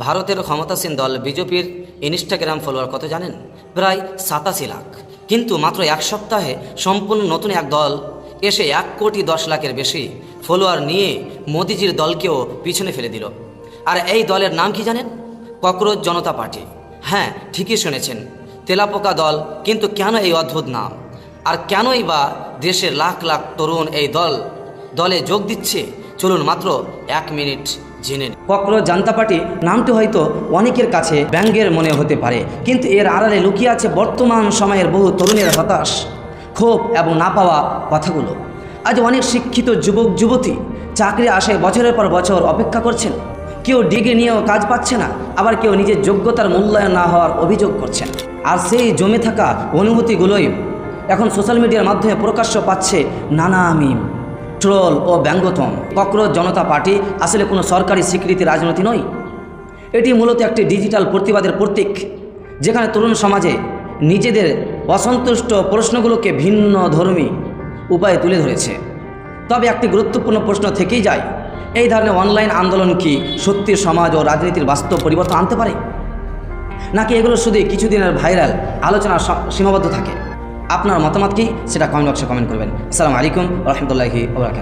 ভারতের ক্ষমতাসীন দল বিজেপির ইনস্টাগ্রাম ফলোয়ার কত জানেন? প্রায় 87 লাখ। কিন্তু মাত্র এক সপ্তাহে সম্পূর্ণ নতুন এক দল এসে 1,10,00,000-এর বেশি ফলোয়ার নিয়ে মোদিজির দলকেও পিছনে ফেলে দিল। আর এই দলের নাম কি জানেন? ককরোচ জনতা পার্টি। হ্যাঁ, ঠিকই শুনেছেন, তেলাপোকা দল। কিন্তু কেন এই অদ্ভুত নাম? আর কেনই বা দেশের লাখ লাখ তরুণ এই দলে যোগ দিচ্ছে? চলুন মাত্র 1 মিনিট জেনে নিন। ককরোচ জনতা পার্টি নামটি হয়তো অনেকের কাছে ব্যঙ্গের মনে হতে পারে, কিন্তু এর আড়ালে লুকিয়ে আছে বর্তমান সময়ের বহু তরুণের হতাশ, ক্ষোভ এবং না পাওয়া কথাগুলো। আজ অনেক শিক্ষিত যুবক যুবতী চাকরি আশায় বছরের পর বছর অপেক্ষা করছেন। কেউ ডিগ্রি নিয়েও কাজ পাচ্ছে না, আবার কেউ নিজের যোগ্যতার মূল্যায়ন না হওয়ার অভিযোগ করছেন। আর সেই জমে থাকা অনুভূতিগুলোই এখন সোশ্যাল মিডিয়ার মাধ্যমে প্রকাশ্য পাচ্ছে নানা মিম, ট্রোল ও ব্যঙ্গতম। ককরোচ জনতা পার্টি আসলে কোনো সরকারি স্বীকৃতি রাজনীতি নয়। এটি মূলত একটি ডিজিটাল প্রতিবাদের প্রতীক, যেখানে তরুণ সমাজে নিজেদের অসন্তুষ্ট প্রশ্নগুলোকে ভিন্ন ধর্মী উপায়ে তুলে ধরেছে। তবে একটি গুরুত্বপূর্ণ প্রশ্ন থেকেই যায়, এই ধরনের অনলাইন আন্দোলন কি সত্যি সমাজ ও রাজনীতির বাস্তব পরিবর্তন আনতে পারে, নাকি এগুলো শুধু কিছুদিনের ভাইরাল আলোচনা সীমাবদ্ধ থাকে? আপনার মতামত কি, সেটা কমেন্ট বক্সে কমেন্ট করবেন। আসসালামু আলাইকুম ওয়া রাহমাতুল্লাহি ওয়া বারাকাতুহু।